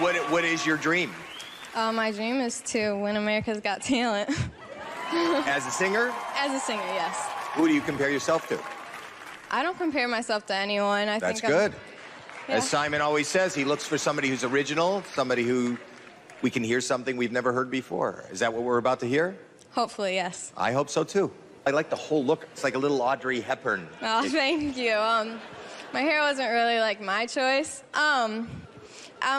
what is your dream? My dream is to win America's Got Talent. As a singer? As a singer, yes. Who do you compare yourself to? I don't compare myself to anyone. That's good. Yeah. As Simon always says, he looks for somebody who's original, somebody who we can hear something we've never heard before. Is that what we're about to hear? Hopefully, yes. I hope so, too. I like the whole look. It's like a little Audrey Hepburn. Oh, thank you. My hair wasn't really, like, my choice. I'm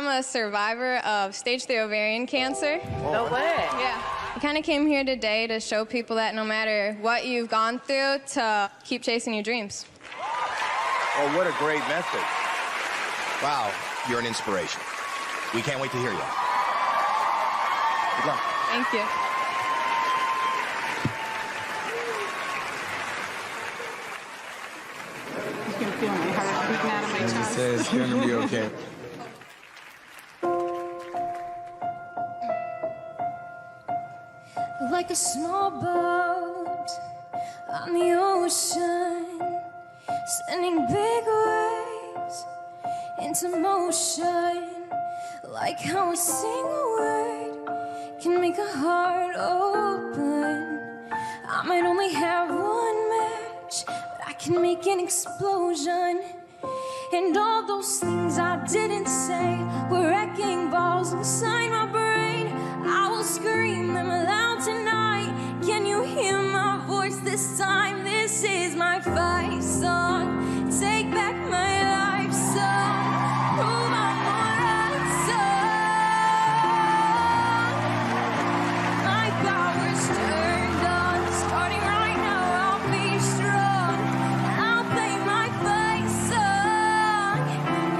a survivor of stage 3 ovarian cancer. No way. Yeah. I kind of came here today to show people that no matter what you've gone through, to keep chasing your dreams. Oh, what a great message. Wow, you're an inspiration. We can't wait to hear you. Good luck. Thank you. You can feel my heart beating out of my chest. It says it's gonna be okay. Like a small boat on the ocean, sending big waves into motion. Like how a single word can make a heart open. I might only have one match, but I can make an explosion. And all those things I didn't say were wrecking balls inside my brain. I will scream them aloud tonight. Can you hear my voice this time? This is my fight song. Take back my life song. Prove I'm what I saw. My power's turned on. Starting right now, I'll be strong. I'll play my fight song.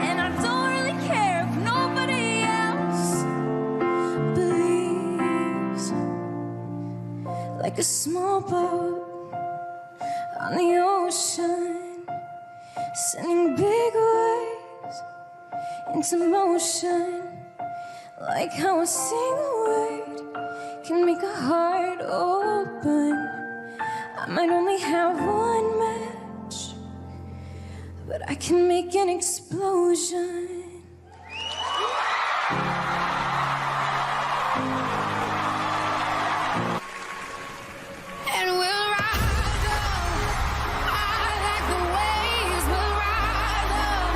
And I don't really care if nobody else believes. Like a small boat on the ocean, sending big waves into motion. Like how a single word can make a heart open. I might only have one match, but I can make an explosion. And we'll rise up, high like the waves. We'll rise up,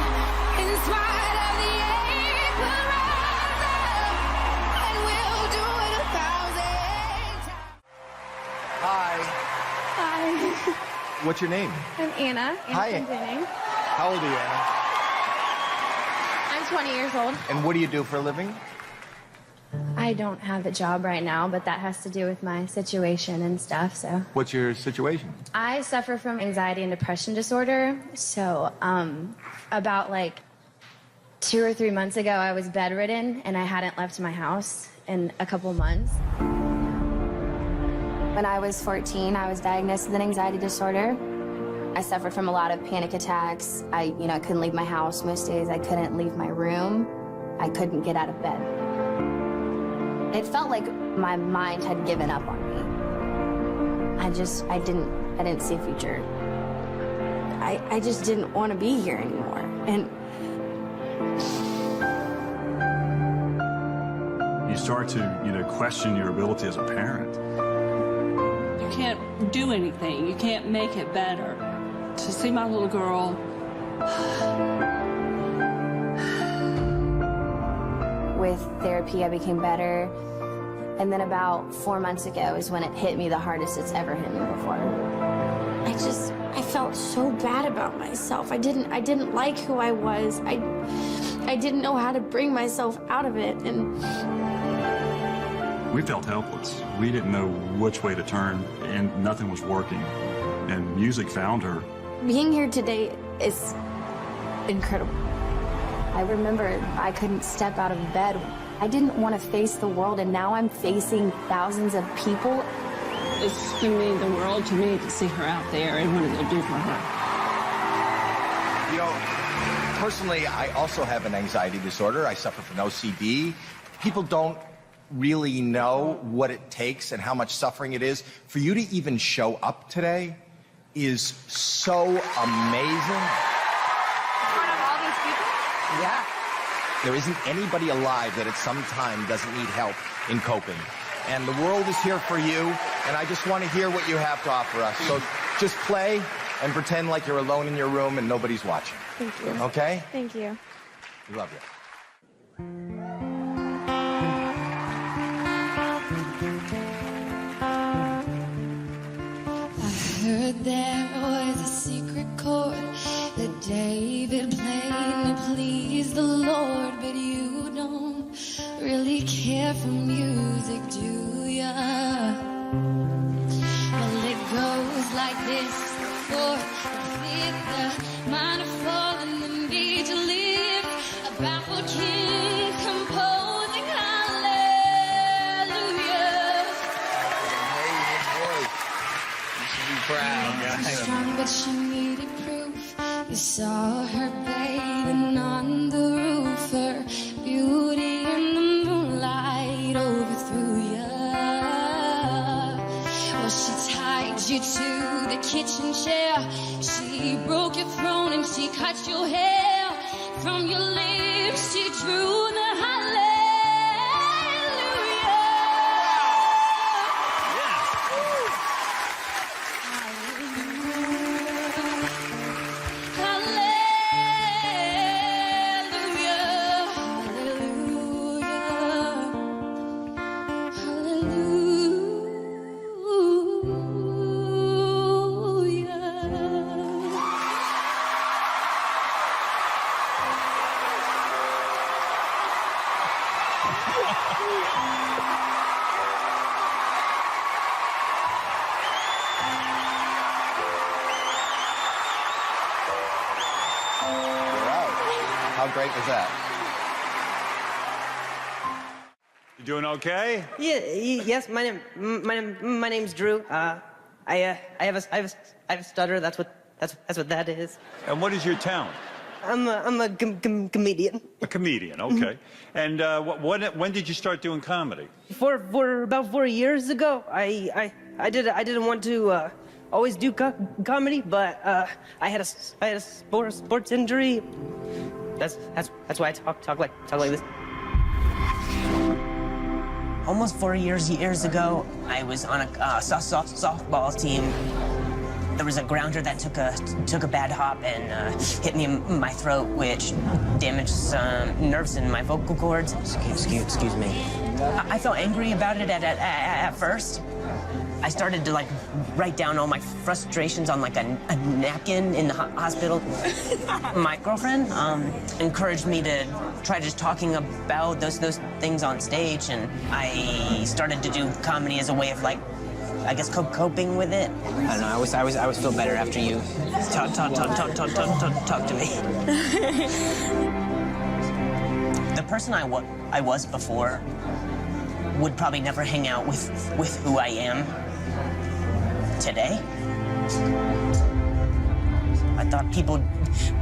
in spite of the ache. We'll rise up, and we'll do it 1,000 times. Hi. Hi, What's your name? I'm Anna. Hi. Anna. How old are you, Anna? I'm 20 years old. And what do you do for a living? I don't have a job right now, but that has to do with my situation and stuff, so. What's your situation? I suffer from anxiety and depression disorder, so about like 2 or 3 months ago, I was bedridden and I hadn't left my house in a couple months. When I was 14, I was diagnosed with an anxiety disorder. I suffered from a lot of panic attacks. I couldn't leave my house most days. I couldn't leave my room. I couldn't get out of bed. It felt like my mind had given up on me. I didn't see a future. I just didn't want to be here anymore. And you start to, question your ability as a parent. You can't do anything. You can't make it better. To see my little girl with therapy, I became better. And then about 4 months ago is when it hit me the hardest it's ever hit me before. I felt so bad about myself. I didn't like who I was. I didn't know how to bring myself out of it. And We felt helpless. We didn't know which way to turn, and nothing was working. And music found her. being here today is incredible. I remember I couldn't step out of bed. I didn't want to face the world, and now I'm facing thousands of people. It's going to mean the world to me to see her out there and what it'll do for her. You know, personally, I also have an anxiety disorder. I suffer from OCD. People don't really know what it takes and how much suffering it is. For you to even show up today is so amazing. In front of all these people? Yeah. There isn't anybody alive that at some time doesn't need help in coping. And the world is here for you, and I just want to hear what you have to offer us. So just play and pretend like you're alone in your room and nobody's watching. Thank you. Okay? Thank you. We love you. Heard there was a secret chord that David played to please the Lord, but you don't really care for music, do ya? Well, it goes like this: for the fifth, the minor fall, and the major lift, a baffled king composing hallelujah. Proud, She's strong, but she needed proof. You saw her bathing on the roof. Her beauty in the moonlight overthrew ya. Well, she tied you to the kitchen chair. She broke your throne and she cut your hair. From your lips she drew the hallelujah. How great was that? You doing okay? Yes. My name's Drew. I have a stutter. That's what that is. And what is your talent? I'm a comedian. A comedian, okay. And when did you start doing comedy? For about 4 years ago, I didn't want to always do comedy, but I had a sports injury. That's why I talk like this. Almost 4 years ago, I was on a softball team. There was a grounder that took a bad hop and hit me in my throat, which damaged some nerves in my vocal cords. Excuse me. I felt angry about it at first. I started to write down all my frustrations on a napkin in the hospital. My girlfriend encouraged me to try just talking about those things on stage, and I started to do comedy as a way of I guess coping with it. I don't know. I always feel better after you talk to me. The person I was before would probably never hang out with who I am today. I thought people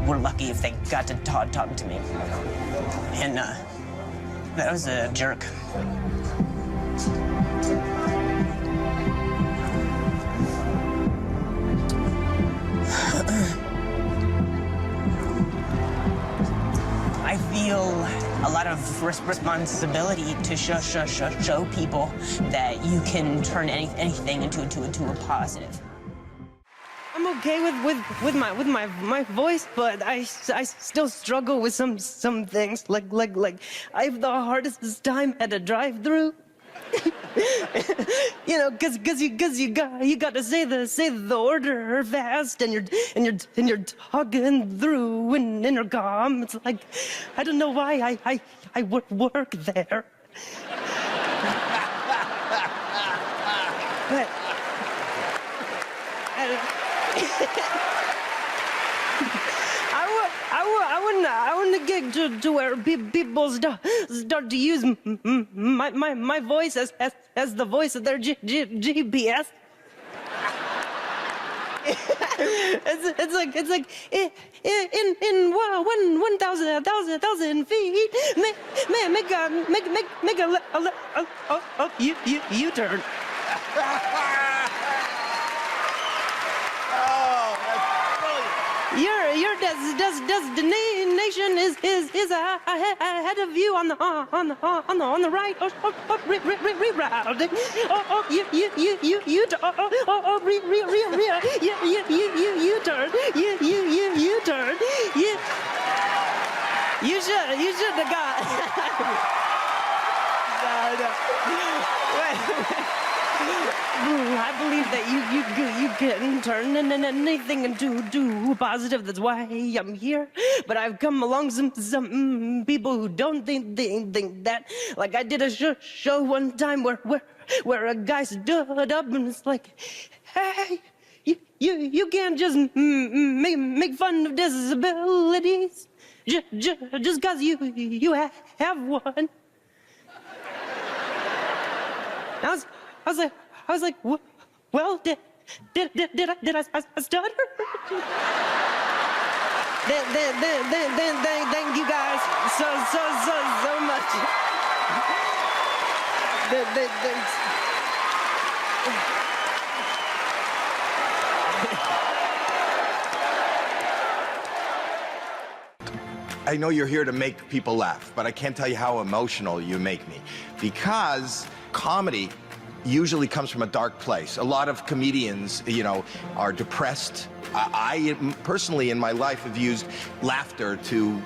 were lucky if they got to talk to me, and that was a jerk. I feel a lot of responsibility to show people that you can turn anything into a positive. I'm okay with my voice, but I still struggle with some things like I have the hardest time at a drive-through. You know, cause you got to say the order fast, and you're talking through an intercom. It's like, I don't know why I work there. But I want to get to where people start to use my voice as the voice of their GPS. It's like in 1,000 feet, make a U-turn. Oh, that's brilliant. You're destination is ahead of you on the right. Rerouting. You turn. You turn. You should have got. I believe that you can turn anything into positive. That's why I'm here. But I've come along some people who don't think that. Like I did a show one time where a guy stood up and was like, "Hey, you can't just make fun of disabilities just 'cause you have one." I was like, well, did I stutter? Then thank you guys so much. I know you're here to make people laugh, but I can't tell you how emotional you make me. Because comedy usually comes from a dark place. A lot of comedians, you know, are depressed. I personally in my life have used laughter to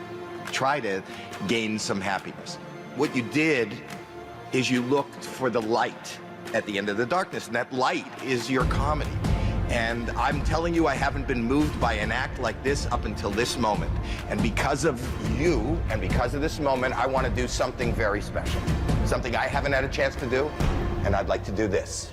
try to gain some happiness. What you did is you looked for the light at the end of the darkness, and that light is your comedy. And I'm telling you, I haven't been moved by an act like this up until this moment. And because of you, and because of this moment, I want to do something very special. Something I haven't had a chance to do, and I'd like to do this.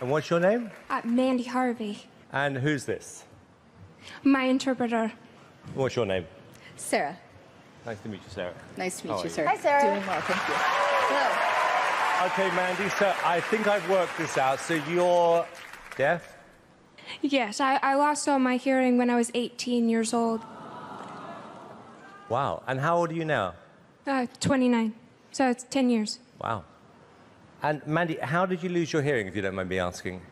And what's your name? Mandy Harvey. And who's this? My interpreter. What's your name? Sarah. Nice to meet you, Sarah. Nice to meet you, sir. Hi, Sarah. Doing well, thank you. Hello. Okay, Mandy, so I think I've worked this out. So you're deaf? Yes, I lost all my hearing when I was 18 years old. Wow. And how old are you now? 29. So it's 10 years. Wow. And Mandy, how did you lose your hearing, if you don't mind me asking?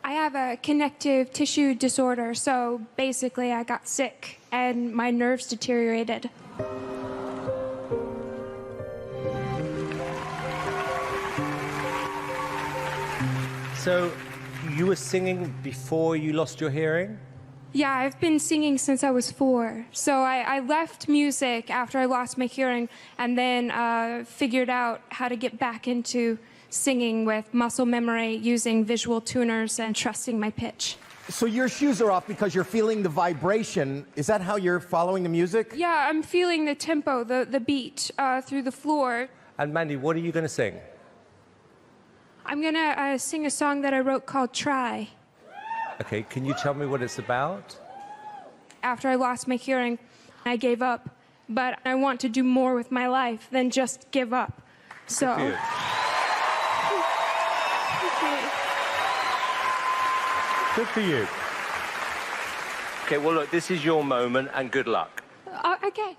I have a connective tissue disorder, so basically I got sick and my nerves deteriorated. So you were singing before you lost your hearing? Yeah, I've been singing since I was 4. So I left music after I lost my hearing and then figured out how to get back into singing with muscle memory, using visual tuners, and trusting my pitch. So your shoes are off because you're feeling the vibration. Is that how you're following the music? Yeah, I'm feeling the tempo, the beat through the floor. And Mandy, what are you going to sing? I'm going to sing a song that I wrote called Try. Okay, can you tell me what it's about? After I lost my hearing, I gave up. But I want to do more with my life than just give up. So. Good. Good for you. Okay, well, look, this is your moment, and good luck. Okay.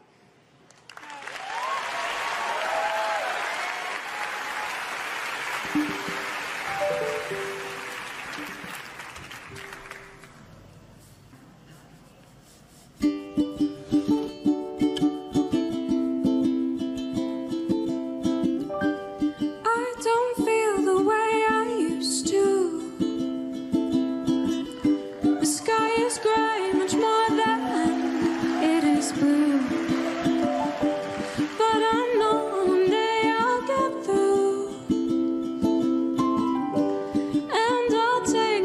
Take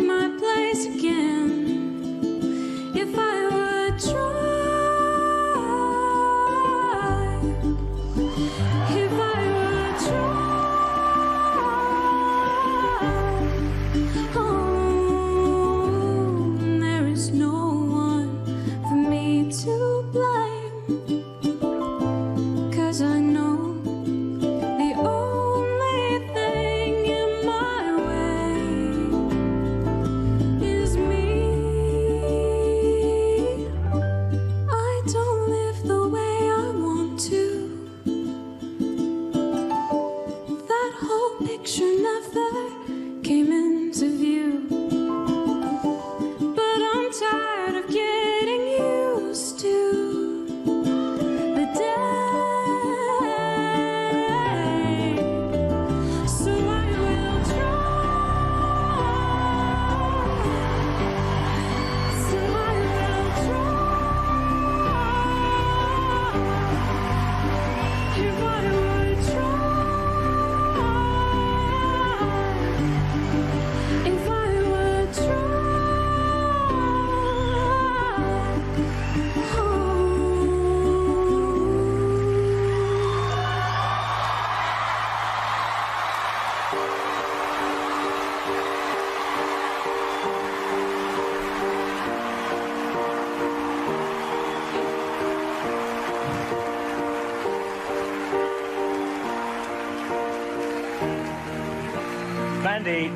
Andy,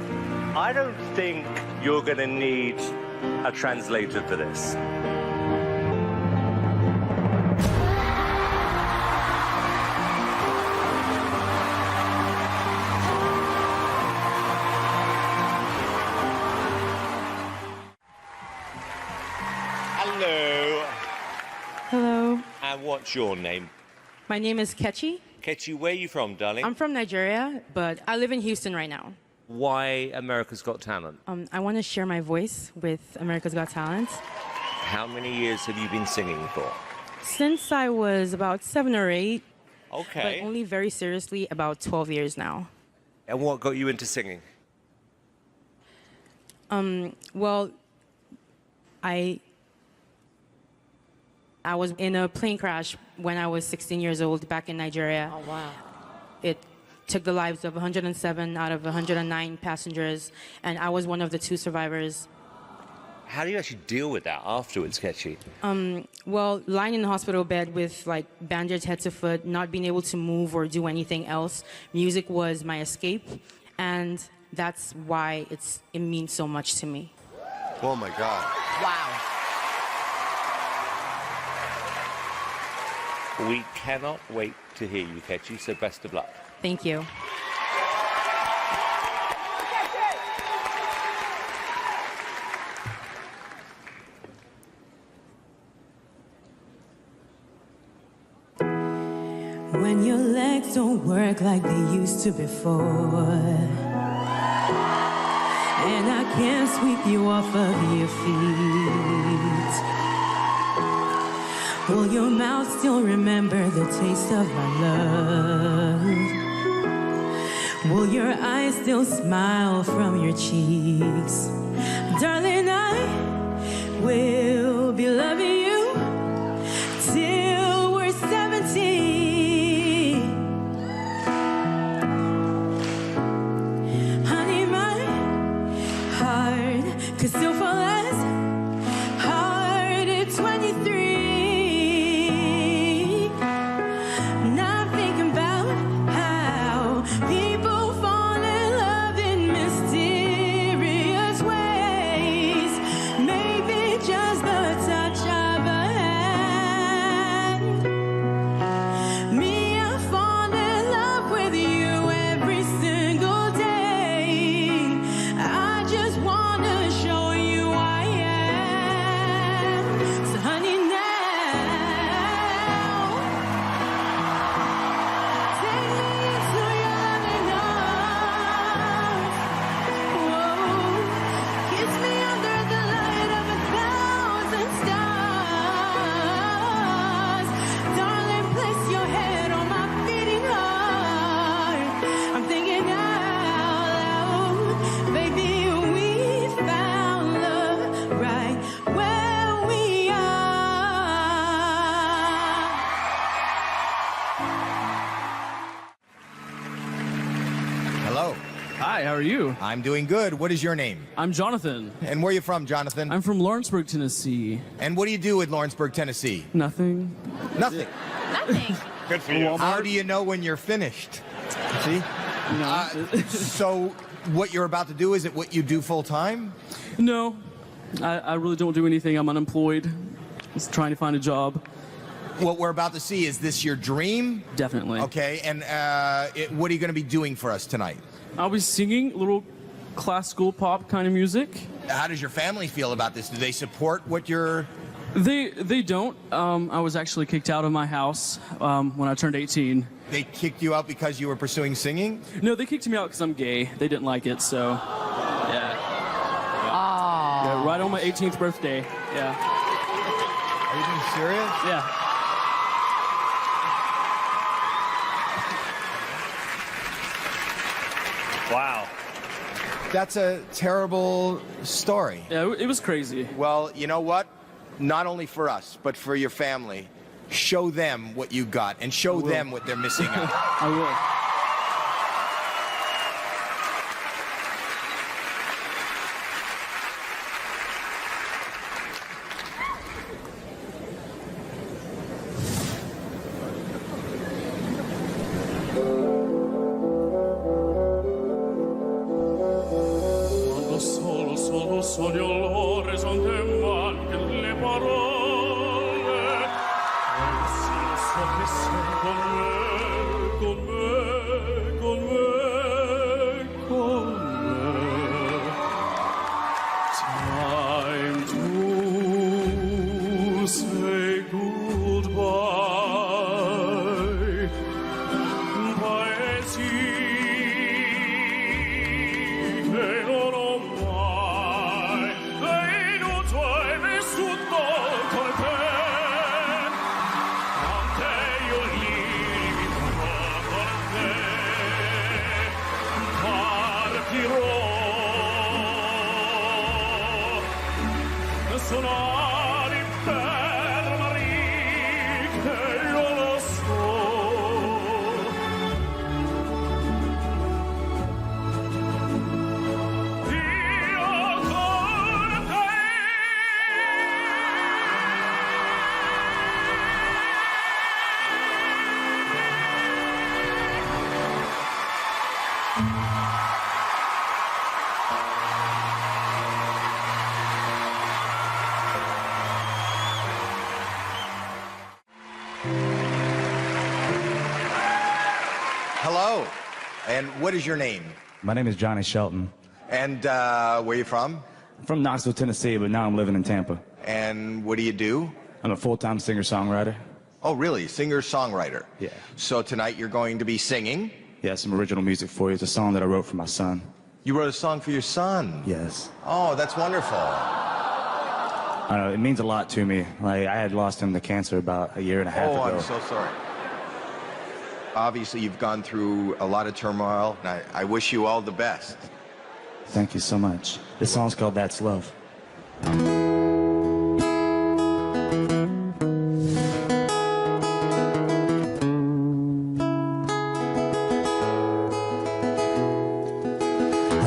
I don't think you're going to need a translator for this. Hello. Hello. And what's your name? My name is Kechi. Kechi, where are you from, darling? I'm from Nigeria, but I live in Houston right now. Why America's Got Talent? I want to share my voice with America's Got Talent. How many years have you been singing for? Since I was about 7 or 8. Okay. But only very seriously about 12 years now. And what got you into singing? Well, I was in a plane crash when I was 16 years old back in Nigeria. Oh, wow. It took the lives of 107 out of 109 passengers, and I was one of the 2 survivors. How do you actually deal with that afterwards, Kechi? Well, lying in the hospital bed with like bandaged head to foot, not being able to move or do anything else, music was my escape, and that's why it means so much to me. Oh my God. Wow. We cannot wait to hear you, Kechi, so best of luck. Thank you. When your legs don't work like they used to before, and I can't sweep you off of your feet, will your mouth still remember the taste of my love? Will your eyes still smile from your cheeks? Darling, I will be loving you till we're 70. Honey, my heart could still fall as hard at 23. Hi, how are you? I'm doing good. What is your name? I'm Jonathan. And where are you from, Jonathan? I'm from Lawrenceburg, Tennessee. And what do you do in Lawrenceburg, Tennessee? Nothing. Nothing. Nothing. Good for you. How do you know when you're finished? See? No. So what you're about to do, is it what you do full time? No, I really don't do anything. I'm unemployed. Just trying to find a job. What we're about to see, is this your dream? Definitely. Okay, and what are you going to be doing for us tonight? I'll be singing a little classical pop kind of music. How does your family feel about this? Do they support what you're... They don't. I was actually kicked out of my house when I turned 18. They kicked you out because you were pursuing singing? No, they kicked me out because I'm gay. They didn't like it, so yeah. Oh. Yeah, right on my 18th birthday. Yeah. Are you being serious? Yeah. Wow. That's a terrible story. Yeah, it was crazy. Well, you know what? Not only for us, but for your family, show them what you got and show them what they're missing out. I will. sogno l'orizzonte mancan le parole e sì lo so che sei con me, con me, con me, con me. Time to say goodbye. Paesi che non ho mai veduto e vissuto con te. Ante io lì vivrò con te. Partirò. Sono ali per Marie che io lo so. Io con te. Hello. And what is your name? My name is Johnny Shelton. And where are you from? I'm from Knoxville, Tennessee, but now I'm living in Tampa. And what do you do? I'm a full-time singer-songwriter. Oh, really? Singer-songwriter? Yeah. So tonight you're going to be singing? Yeah, some original music for you. It's a song that I wrote for my son. You wrote a song for your son? Yes. Oh, that's wonderful. I know, it means a lot to me. Like, I had lost him to cancer about a year and a half ago. Oh, I'm so sorry. Obviously, you've gone through a lot of turmoil, and I wish you all the best. Thank you so much. This song's called That's Love. I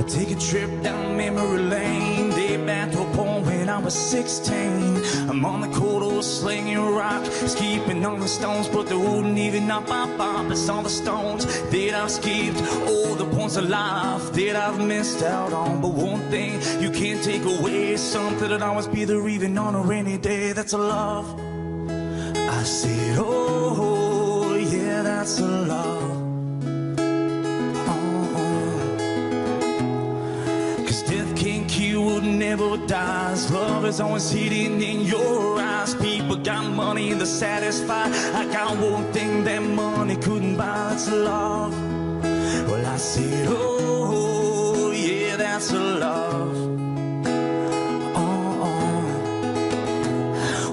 take a trip down memory lane, day back to a point when I was 16. I'm on the corridor slinging rock, skipping on the stones, but they wouldn't even knock my pop. It's all the stones that I've skipped, all the points of life that I've missed out on. But one thing you can't take away is something that always be there even on a rainy day. That's a love. I said, oh, yeah, that's a love. Death can't kill, never dies. Love is always hidden in your eyes. People got money to satisfy. I got one thing that money couldn't buy. That's love. Well, I said, oh, yeah, that's a love.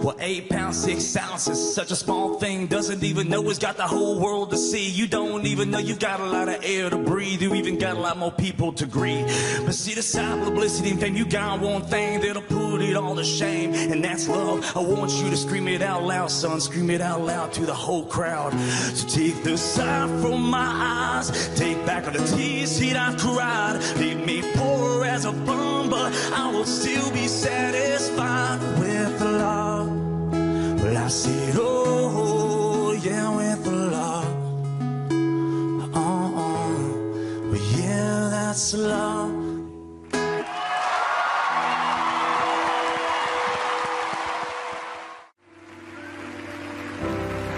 Well, 8 pounds, 6 ounces, such a small thing. Doesn't even know it's got the whole world to see. You don't even know you've got a lot of air to breathe. You even got a lot more people to greet. But see, the side publicity and fame, you got one thing that'll put it all to shame, and that's love. I want you to scream it out loud, son. Scream it out loud to the whole crowd. So take the sight from my eyes, take back all the tears that I've cried. Leave me poor as a bum, but I will still be satisfied with the love. Well, I said, oh, yeah, with the love. But yeah, that's love.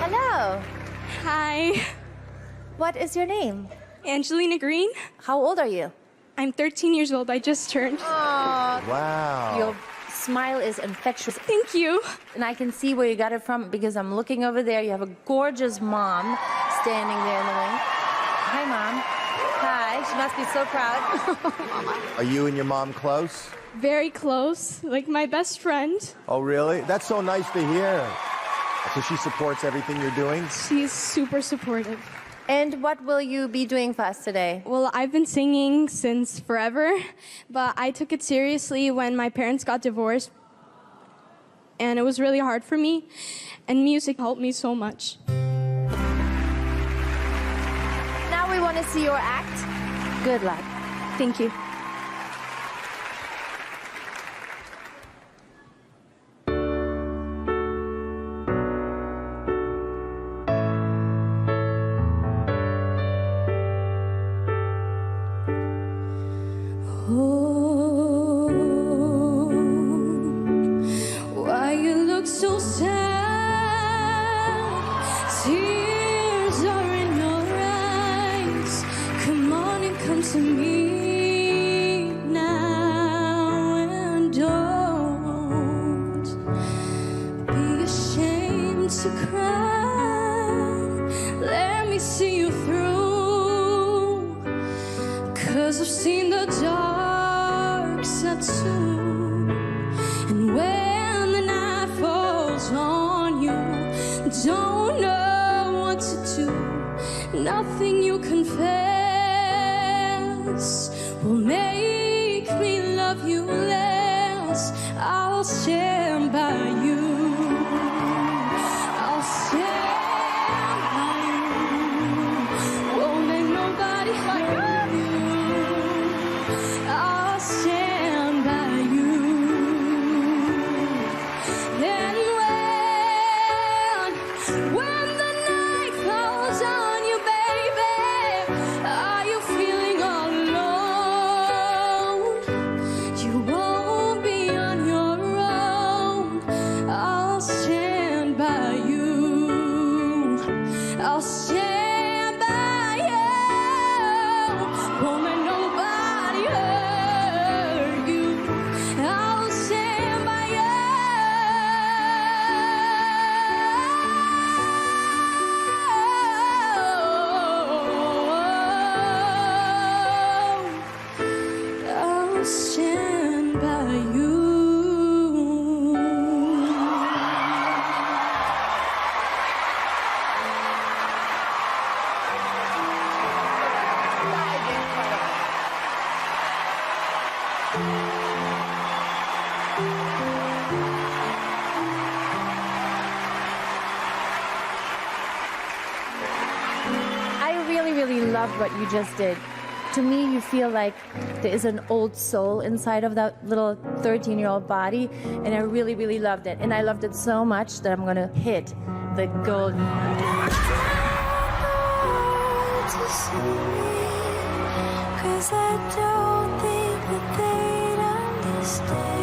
Hello. Hi. What is your name? Angelina Green. How old are you? I'm 13 years old. I just turned. Aww. Wow. Your smile is infectious. Thank you. And I can see where you got it from because I'm looking over there. You have a gorgeous mom standing there in the wing. Hi, Mom. Hi. She must be so proud. Mama. Are you and your mom close? Very close. Like my best friend. Oh, really? That's so nice to hear. So she supports everything you're doing? She's super supportive. And what will you be doing for us today? Well, I've been singing since forever, but I took it seriously when my parents got divorced. And it was really hard for me. And music helped me so much. Now we want to see your act. Good luck. Thank you. Oh to me now, and don't be ashamed to cry. Let me see you through, 'cause I've seen the dark side too. And when the night falls on you, don't know what to do. Nothing you confess will make me love you less. I'll stand by you. I'll stand by you. Won't make nobody like you. I'll stand by you. And when the night falls on you, baby, are you feeling all alone? You won't be on your own. I'll stand by you. I'll stand by you. Won't let nobody hurt you. I'll stand by you. I'll stand by you. I really, really loved what you just did. To me, you feel like there is an old soul inside of that little 13-year-old body, and I really, really loved it. And I loved it so much that I'm gonna hit the golden. To see me, 'cause I don't think that they'd understand.